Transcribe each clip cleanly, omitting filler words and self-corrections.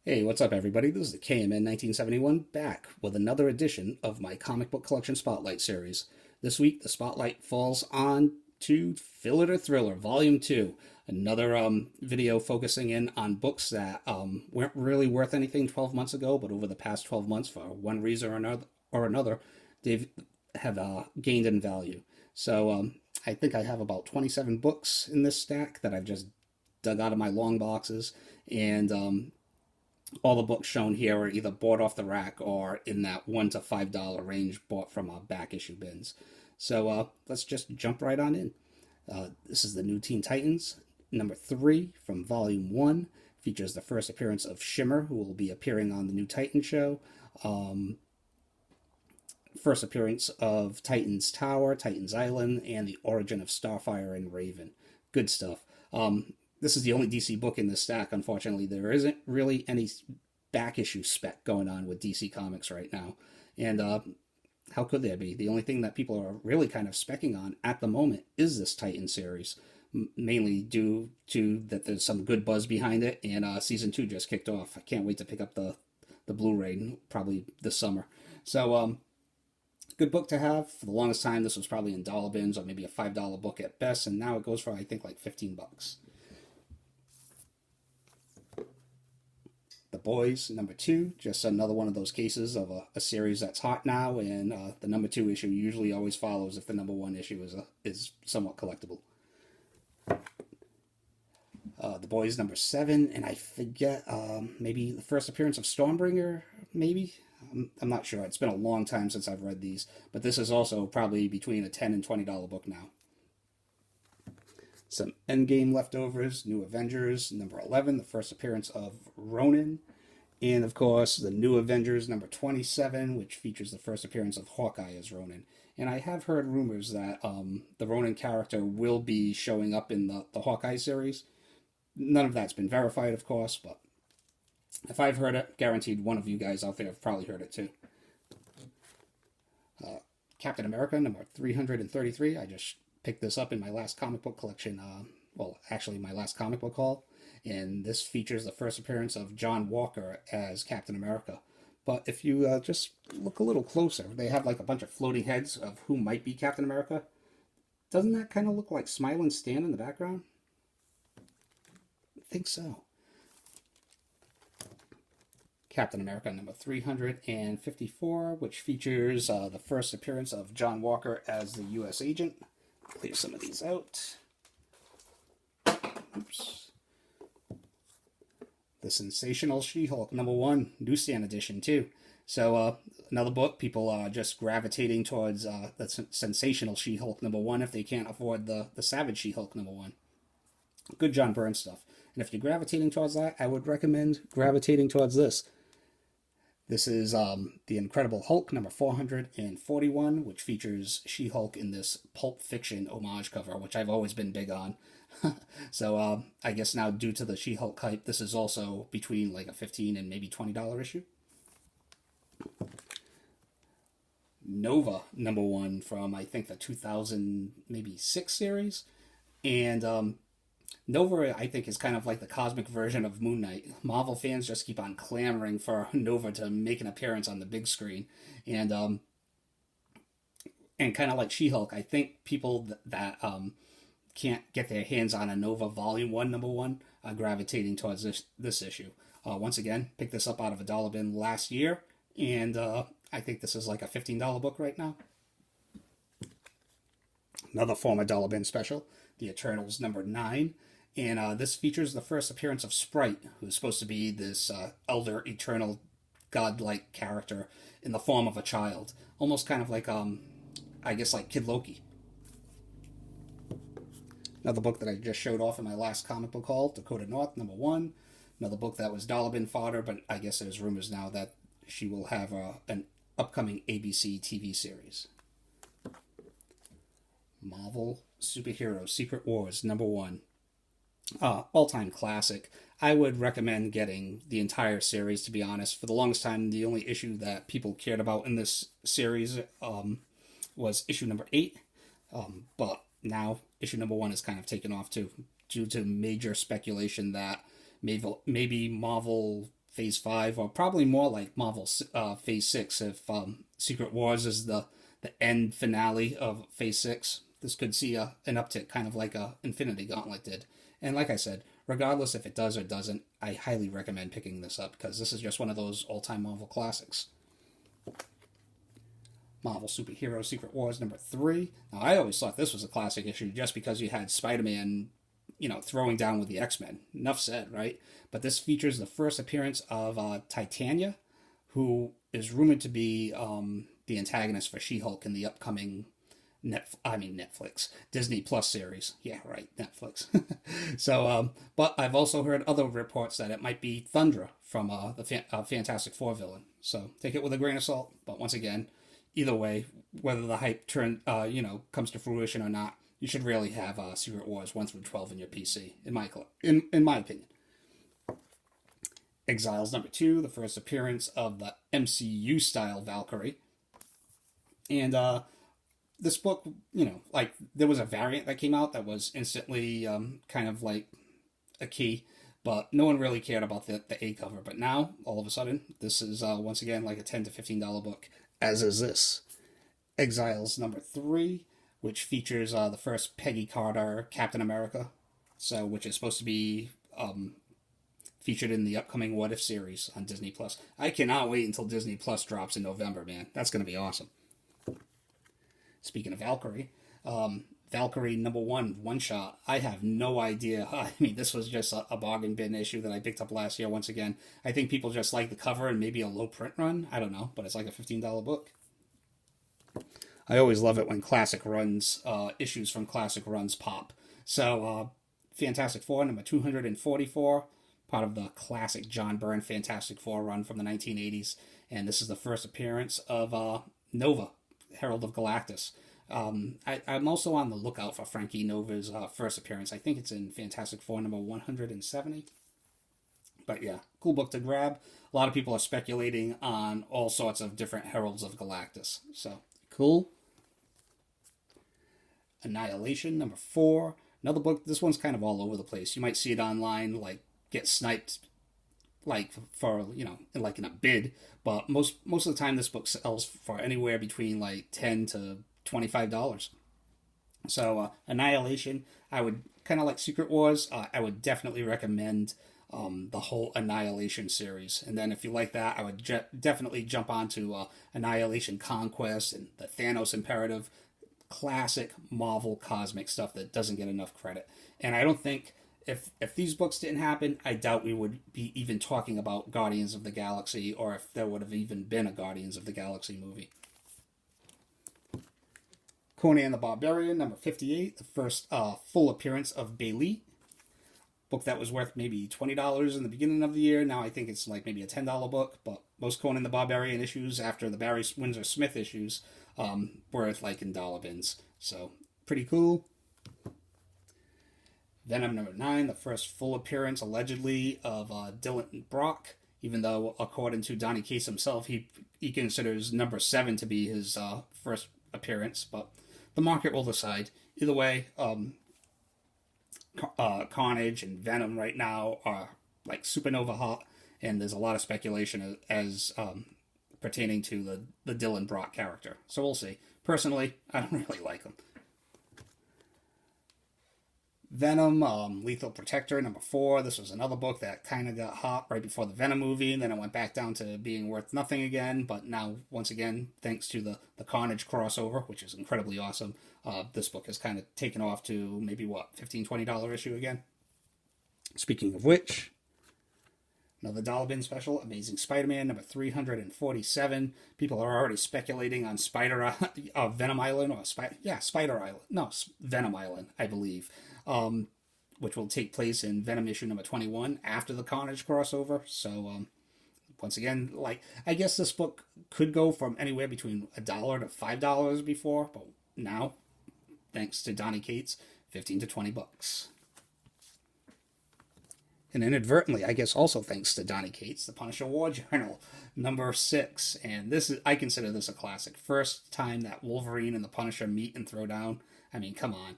Hey, what's up, everybody? This is the KMN 1971 back with another edition of my comic book collection spotlight series. This week, the spotlight falls on to Fill It or Thriller, Volume 2, another video focusing in on books that weren't really worth anything 12 months ago, but over the past 12 months, for one reason or another, they've have gained in value. So I think I have about 27 books in this stack that I've just dug out of my long boxes, and all the books shown here are either bought off the rack or in that $1 to $5 range, bought from back issue bins. So let's just jump right on in. This is the new Teen Titans, number 3 from Volume 1. Features the first appearance of Shimmer, who will be appearing on the new Titan show. First appearance of Titan's Tower, Titan's Island, and the origin of Starfire and Raven. Good stuff. This is the only DC book in this stack, unfortunately. There isn't really any back issue spec going on with DC Comics right now. And how could there be? The only thing that people are really kind of specking on at the moment is this Titan series, mainly due to that there's some good buzz behind it, and Season 2 just kicked off. I can't wait to pick up the Blu-ray probably this summer. So, good book to have. For the longest time, this was probably in dollar bins or maybe a $5 book at best, and now it goes for, I think, like $15. The Boys, number 2, just another one of those cases of a series that's hot now, and the number 2 issue usually always follows if the number 1 issue is somewhat collectible. The Boys, number 7, and I forget, maybe the first appearance of Stormbringer, maybe? I'm not sure. It's been a long time since I've read these, but this is also probably between a $10 and $20 book now. Some Endgame leftovers, New Avengers, number 11, the first appearance of Ronan, and of course, the New Avengers, number 27, which features the first appearance of Hawkeye as Ronan. And I have heard rumors that the Ronan character will be showing up in the Hawkeye series. None of that's been verified, of course, but if I've heard it, guaranteed one of you guys out there have probably heard it too. Captain America, number 333, I just picked this up in my last comic book collection, actually my last comic book haul, and this features the first appearance of John Walker as Captain America. But if you just look a little closer, they have like a bunch of floating heads of who might be Captain America. Doesn't that kind of look like Smiling Stan in the background? I think so. Captain America number 354, which features the first appearance of John Walker as the U.S. agent. Clear some of these out. Oops. The Sensational She-Hulk, number 1, newsstand edition, too. So, another book, people are just gravitating towards the Sensational She-Hulk, number 1, if they can't afford the Savage She-Hulk, number 1. Good John Byrne stuff. And if you're gravitating towards that, I would recommend gravitating towards this. This is The Incredible Hulk, number 441, which features She-Hulk in this Pulp Fiction homage cover, which I've always been big on. So I guess now, due to the She-Hulk hype, this is also between like a $15 and maybe $20 issue. Nova, number 1, from I think the 2006 series. And Nova, I think, is kind of like the cosmic version of Moon Knight. Marvel fans just keep on clamoring for Nova to make an appearance on the big screen. And kind of like She-Hulk, I think people that can't get their hands on a Nova Volume 1, number 1, are gravitating towards this issue. Once again, picked this up out of a dollar bin last year, and I think this is like a $15 book right now. Another former dollar bin special, The Eternals, number 9. And this features the first appearance of Sprite, who's supposed to be this elder, eternal, godlike character in the form of a child. Almost kind of like, I guess, like Kid Loki. Another book that I just showed off in my last comic book haul, Dakota North, number 1. Another book that was dollar bin fodder, but I guess there's rumors now that she will have an upcoming ABC TV series. Marvel Superhero Secret Wars, number 1. All-time classic. I would recommend getting the entire series, to be honest. For the longest time, the only issue that people cared about in this series was issue number 8. But now, issue number 1 is kind of taken off too, due to major speculation that maybe Marvel Phase 5, or probably more like Marvel Phase 6 if Secret Wars is the end finale of Phase 6. This could see an uptick, kind of like Infinity Gauntlet did. And like I said, regardless if it does or doesn't, I highly recommend picking this up because this is just one of those all-time Marvel classics. Marvel Superhero Secret Wars number 3. Now, I always thought this was a classic issue just because you had Spider-Man, throwing down with the X-Men. Enough said, right? But this features the first appearance of Titania, who is rumored to be the antagonist for She-Hulk in the upcoming Netflix, Disney Plus series. Yeah, right, Netflix. So, but I've also heard other reports that it might be Thundra from the Fantastic Four villain. So take it with a grain of salt. But once again, either way, whether the hype comes to fruition or not, you should really have Secret Wars 1 through 12 in your PC, in my opinion. Exiles number 2, the first appearance of the MCU-style Valkyrie. And this book, there was a variant that came out that was instantly kind of like a key, but no one really cared about the A cover. But now, all of a sudden, this is once again like a $10 to $15 book, as is this. Exiles number 3, which features the first Peggy Carter Captain America, which is supposed to be featured in the upcoming What If series on Disney Plus. I cannot wait until Disney Plus drops in November, man. That's going to be awesome. Speaking of Valkyrie, Valkyrie number 1, one shot. I have no idea. I mean, this was just a bargain bin issue that I picked up last year once again. I think people just like the cover and maybe a low print run. I don't know, but it's like a $15 book. I always love it when classic runs, issues from classic runs pop. So, Fantastic Four number 244, part of the classic John Byrne Fantastic Four run from the 1980s. And this is the first appearance of Nova, Herald of Galactus. I'm also on the lookout for Frankie Nova's first appearance. I think it's in Fantastic Four number 170. But yeah, cool book to grab. A lot of people are speculating on all sorts of different Heralds of Galactus. So, cool. Annihilation number 4. Another book. This one's kind of all over the place. You might see it online, like get sniped, like for like in a bid. But most of the time, this book sells for anywhere between like $10 to $25. So Annihilation, I would kind of like Secret Wars. I would definitely recommend the whole Annihilation series. And then if you like that, I would definitely jump onto Annihilation Conquest and the Thanos Imperative. Classic Marvel cosmic stuff that doesn't get enough credit. And I don't think if these books didn't happen, I doubt we would be even talking about Guardians of the Galaxy, or if there would have even been a Guardians of the Galaxy movie. Conan the Barbarian, number 58, the first full appearance of Bailey. Book that was worth maybe $20 in the beginning of the year. Now I think it's like maybe a $10 book, but most Conan the Barbarian issues after the Barry Windsor Smith issues were like in dollar bins. So, pretty cool. Venom number 9, the first full appearance, allegedly, of Dylan Brock, even though, according to Donny Cates himself, he considers number 7 to be his first appearance, but the market will decide. Either way, Carnage and Venom right now are like supernova hot, and there's a lot of speculation as pertaining to the Dylan Brock character. So we'll see. Personally, I don't really like him. Venom, Lethal Protector, number 4. This was another book that kind of got hot right before the Venom movie, and then it went back down to being worth nothing again. But now, once again, thanks to the Carnage crossover, which is incredibly awesome, this book has kind of taken off to maybe, $15, $20 issue again. Speaking of which, another dollar bin special, Amazing Spider-Man, number 347. People are already speculating on Venom Island, or Spider Island. No, Venom Island, I believe. Which will take place in Venom issue number 21 after the Carnage crossover. So, once again, I guess this book could go from anywhere between $1 to $5 before, but now, thanks to Donny Cates, $15 to $20. And inadvertently, I guess also thanks to Donny Cates, the Punisher War Journal, number 6. And I consider this a classic. First time that Wolverine and the Punisher meet and throw down. I mean, come on.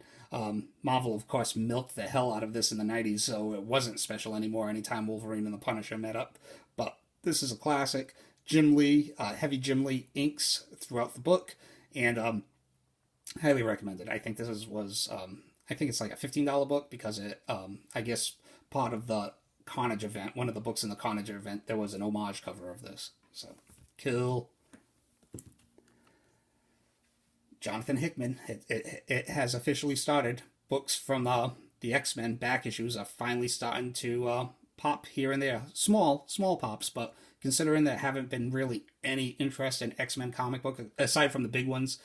Marvel, of course, milked the hell out of this in the 90s, so it wasn't special anymore anytime Wolverine and the Punisher met up. But this is a classic. Jim Lee, heavy Jim Lee inks throughout the book, and highly recommended. I think I think it's like a $15 book because it, I guess, part of the Carnage event, one of the books in the Carnage event, there was an homage cover of this. So, cool. Jonathan Hickman, it has officially started. Books from the X-Men back issues are finally starting to pop here and there. Small pops, but considering there haven't been really any interest in X-Men comic book, aside from the big ones,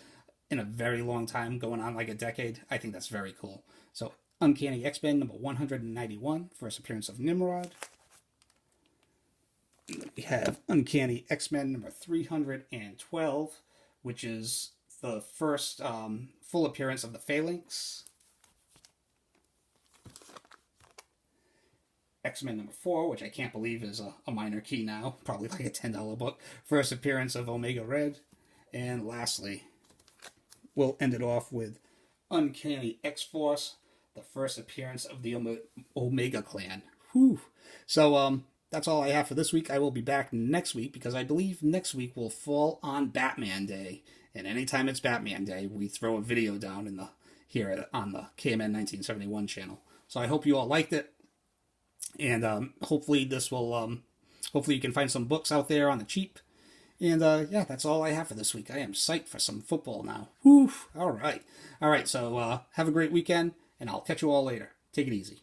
in a very long time, going on like a decade, I think that's very cool. So, Uncanny X-Men number 191, first appearance of Nimrod. We have Uncanny X-Men number 312, which is the first full appearance of the Phalanx. X-Men number 4, which I can't believe is a minor key now, probably like a $10 book. First appearance of Omega Red. And lastly, we'll end it off with Uncanny X-Force, the first appearance of the Omega Clan. Whew. So, that's all I have for this week. I will be back next week because I believe next week will fall on Batman Day. And anytime it's Batman Day, we throw a video down here on the KMN 1971 channel. So I hope you all liked it. And hopefully this will, hopefully you can find some books out there on the cheap. And yeah, that's all I have for this week. I am psyched for some football now. Whew. All right. So have a great weekend, and I'll catch you all later. Take it easy.